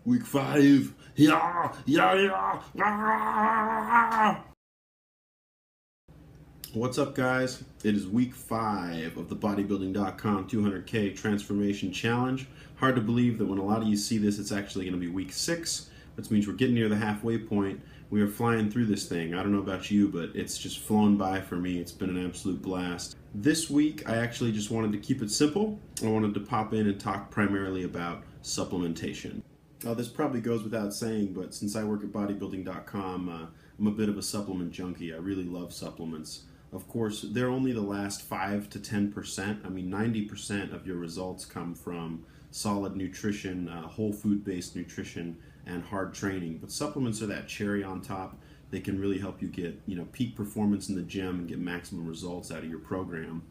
Week 5. Yeah, yeah, yeah. Ah! What's up, guys? It is week 5 of the bodybuilding.com 200K transformation challenge. Hard to believe that when a lot of you see this, it's actually going to be week 6, which means we're getting near the halfway point. We are flying through this thing. I don't know about you, but it's just flown by for me. It's been an absolute blast. This week, I actually just wanted to keep it simple. I wanted to pop in and talk primarily about supplementation. This probably goes without saying, but since I work at bodybuilding.com, I'm a bit of a supplement junkie. I really love supplements. Of course, they're only the last 5 to 10%. I mean, 90% of your results come from solid nutrition, whole food-based nutrition, and hard training. But supplements are that cherry on top. They can really help you get, peak performance in the gym and get maximum results out of your program.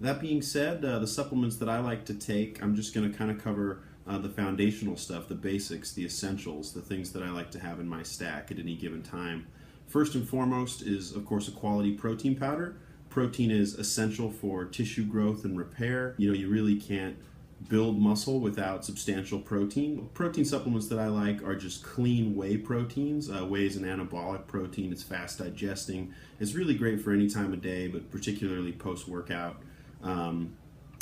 That being said, the supplements that I like to take, I'm just going to kind of cover the foundational stuff, the basics, the essentials, the things that I like to have in my stack at any given time. First and foremost is, of course, a quality protein powder. Protein is essential for tissue growth and repair. You really can't build muscle without substantial protein. Protein supplements that I like are just clean whey proteins. Whey is an anabolic protein. It's fast digesting. It's really great for any time of day, but particularly post-workout.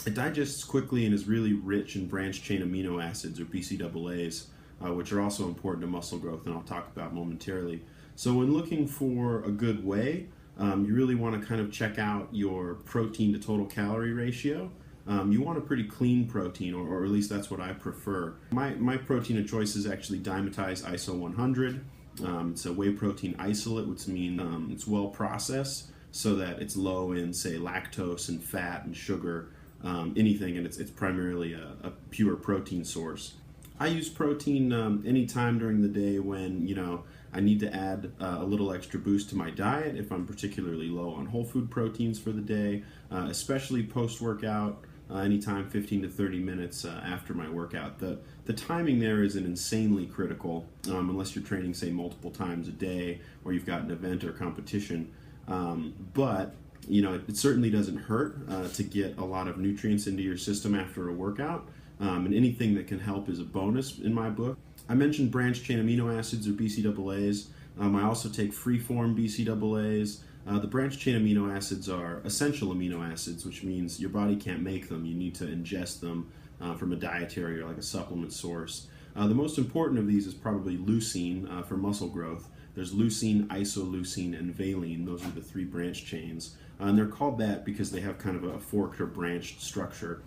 It digests quickly and is really rich in branched-chain amino acids, or BCAAs, which are also important to muscle growth, and I'll talk about momentarily. So when looking for a good whey, you really want to kind of check out your protein to total calorie ratio. You want a pretty clean protein, or at least that's what I prefer. My protein of choice is actually dimetized ISO 100. It's a whey protein isolate, which means it's well processed so that it's low in, say, lactose and fat and sugar, anything, and it's primarily a pure protein source. I use protein anytime during the day when, I need to add a little extra boost to my diet if I'm particularly low on whole food proteins for the day, especially post-workout, anytime 15 to 30 minutes after my workout. The timing there isn't insanely critical unless you're training, say, multiple times a day or you've got an event or competition. But it certainly doesn't hurt to get a lot of nutrients into your system after a workout, and anything that can help is a bonus in my book. I mentioned branched-chain amino acids, or BCAAs. I also take free-form BCAAs. The branched-chain amino acids are essential amino acids, which means your body can't make them. You need to ingest them from a dietary or like a supplement source. The most important of these is probably leucine for muscle growth. There's leucine, isoleucine, and valine. Those are the 3 branch chains. And they're called that because they have kind of a forked or branched structure.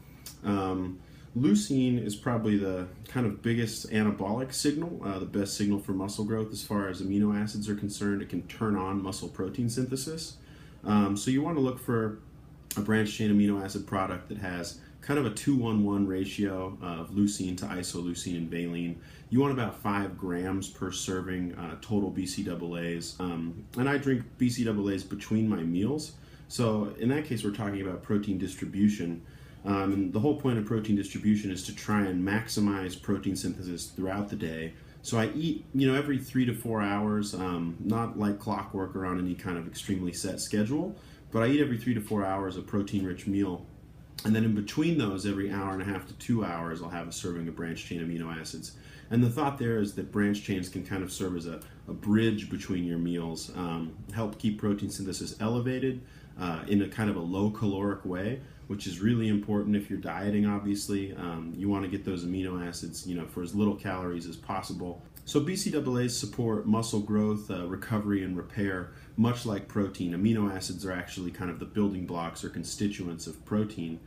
Leucine is probably the kind of biggest anabolic signal, the best signal for muscle growth as far as amino acids are concerned. It can turn on muscle protein synthesis. So you want to look for a branched chain amino acid product that has kind of a 2-1-1 ratio of leucine to isoleucine and valine. You want about 5 grams per serving total BCAAs. And I drink BCAAs between my meals. So in that case, we're talking about protein distribution. And the whole point of protein distribution is to try and maximize protein synthesis throughout the day. So I eat, every 3 to 4 hours, not like clockwork or on any kind of extremely set schedule, but I eat every 3 to 4 hours a protein-rich meal. And then in between those, every hour and a half to 2 hours, I'll have a serving of branched-chain amino acids. And the thought there is that branched chains can kind of serve as a bridge between your meals, help keep protein synthesis elevated in a kind of a low-caloric way, which is really important if you're dieting, obviously. You want to get those amino acids, for as little calories as possible. So BCAAs support muscle growth, recovery, and repair, much like protein. Amino acids are actually kind of the building blocks or constituents of protein.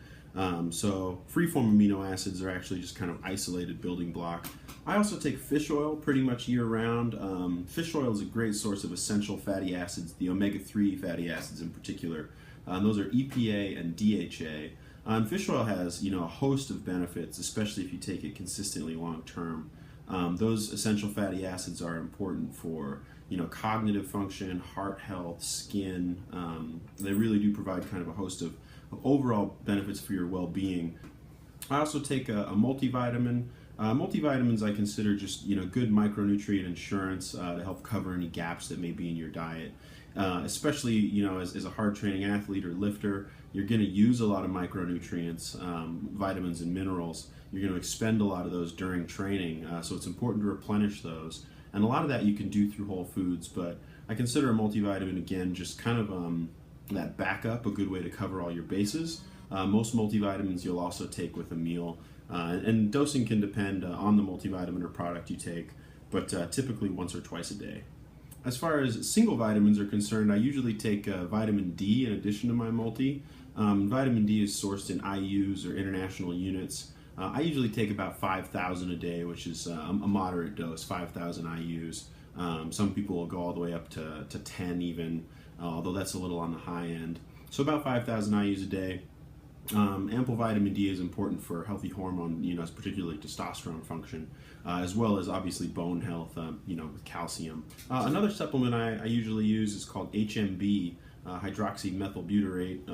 So free-form amino acids are actually just kind of isolated building block. I also take fish oil pretty much year-round. Fish oil is a great source of essential fatty acids, the omega-3 fatty acids in particular. Those are EPA and DHA. And fish oil has, a host of benefits, especially if you take it consistently long-term. Those essential fatty acids are important for, cognitive function, heart health, skin. They really do provide kind of a host of overall benefits for your well-being. I also take a multivitamin. Multivitamins I consider just good micronutrient insurance to help cover any gaps that may be in your diet. Especially, as a hard training athlete or lifter, you're going to use a lot of micronutrients, vitamins and minerals. You're going to expend a lot of those during training, so it's important to replenish those. And a lot of that you can do through whole foods, but I consider a multivitamin, again, just kind of that backup, a good way to cover all your bases. Most multivitamins you'll also take with a meal, and dosing can depend on the multivitamin or product you take, but typically once or twice a day. As far as single vitamins are concerned, I usually take vitamin D in addition to my multi. Vitamin D is sourced in IUs or international units. I usually take about 5,000 a day, which is a moderate dose, 5,000 IUs. Some people will go all the way up to 10 even, although that's a little on the high end. So about 5,000 IUs a day. Ample vitamin D is important for healthy hormone, particularly testosterone function, as well as obviously bone health, with calcium. Another supplement I usually use is called HMB, hydroxymethylbutyrate.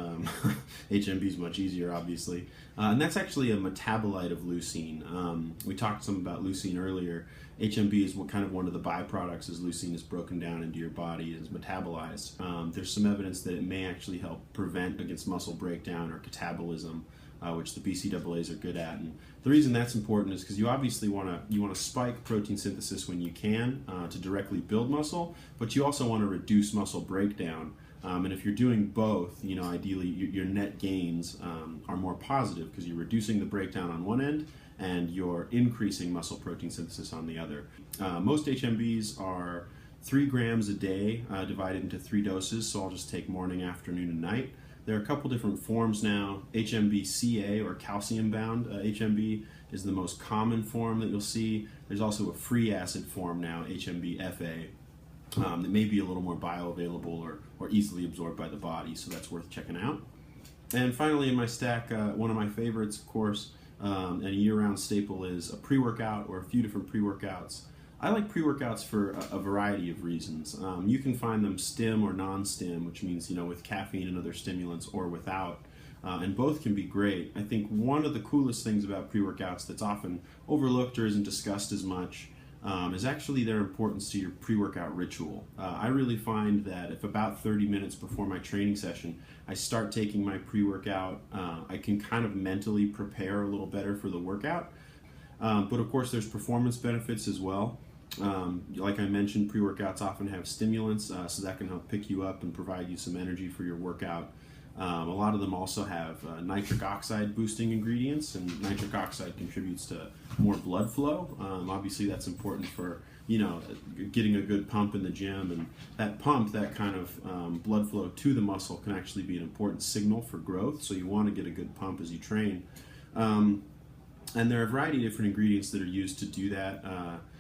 HMB is much easier, obviously. And that's actually a metabolite of leucine. We talked some about leucine earlier. HMB is one of the byproducts as leucine is broken down into your body, is metabolized. There's some evidence that it may actually help prevent against muscle breakdown or catabolism, which the BCAAs are good at. And the reason that's important is because you obviously want to spike protein synthesis when you can to directly build muscle, but you also want to reduce muscle breakdown. And if you're doing both, ideally your net gains are more positive because you're reducing the breakdown on one end and you're increasing muscle protein synthesis on the other. Most HMBs are 3 grams a day divided into 3 doses, so I'll just take morning, afternoon, and night. There are a couple different forms now. HMB-CA, or calcium-bound HMB, is the most common form that you'll see. There's also a free acid form now, HMB-FA, that may be a little more bioavailable or easily absorbed by the body, so that's worth checking out. And finally in my stack, one of my favorites, of course, and a year-round staple is a pre-workout or a few different pre-workouts. I like pre-workouts for a variety of reasons. You can find them stim or non-stim, which means with caffeine and other stimulants or without, and both can be great. I think one of the coolest things about pre-workouts that's often overlooked or isn't discussed as much is actually their importance to your pre-workout ritual. I really find that if about 30 minutes before my training session I start taking my pre-workout, I can kind of mentally prepare a little better for the workout. But of course there's performance benefits as well. Like I mentioned, pre-workouts often have stimulants, so that can help pick you up and provide you some energy for your workout. A lot of them also have nitric oxide boosting ingredients, and nitric oxide contributes to more blood flow. Obviously that's important for getting a good pump in the gym, and that pump, that kind of blood flow to the muscle, can actually be an important signal for growth, so you want to get a good pump as you train. And there are a variety of different ingredients that are used to do that.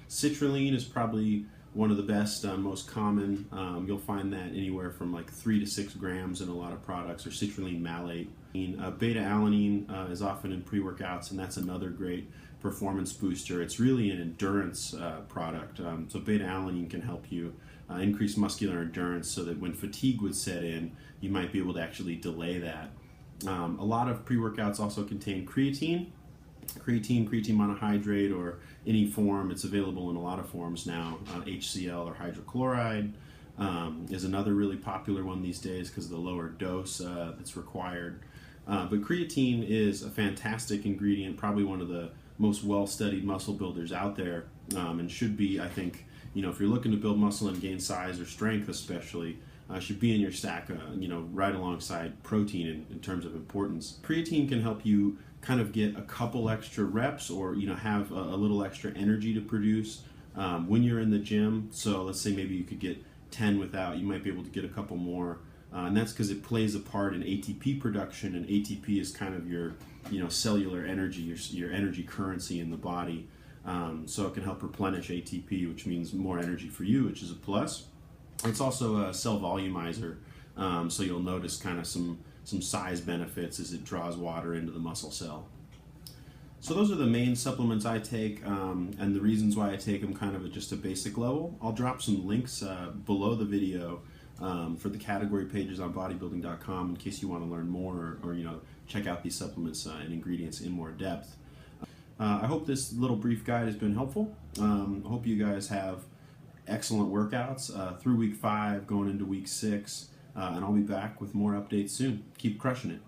Citrulline is probably one of the best, most common. You'll find that anywhere from like 3 to 6 grams in a lot of products, or citrulline malate. Beta-alanine is often in pre-workouts, and that's another great performance booster. It's really an endurance product. So beta-alanine can help you increase muscular endurance so that when fatigue would set in, you might be able to actually delay that. A lot of pre-workouts also contain creatine. Creatine monohydrate, or any form. It's available in a lot of forms now. HCl or hydrochloride is another really popular one these days because of the lower dose that's required. But creatine is a fantastic ingredient, probably one of the most well-studied muscle builders out there, and should be, I think, if you're looking to build muscle and gain size or strength especially, should be in your stack, right alongside protein in terms of importance. Creatine can help you kind of get a couple extra reps, or have a little extra energy to produce when you're in the gym. So let's say maybe you could get 10 without, you might be able to get a couple more, and that's because it plays a part in ATP production, and ATP is kind of your cellular energy, your energy currency in the body. So it can help replenish ATP, which means more energy for you, which is a plus. It's also a cell volumizer, so you'll notice kind of some size benefits as it draws water into the muscle cell. So those are the main supplements I take, and the reasons why I take them kind of at just a basic level. I'll drop some links below the video for the category pages on bodybuilding.com in case you want to learn more, or check out these supplements and ingredients in more depth. I hope this little brief guide has been helpful. I hope you guys have excellent workouts through week 5, going into week 6, and I'll be back with more updates soon. Keep crushing it.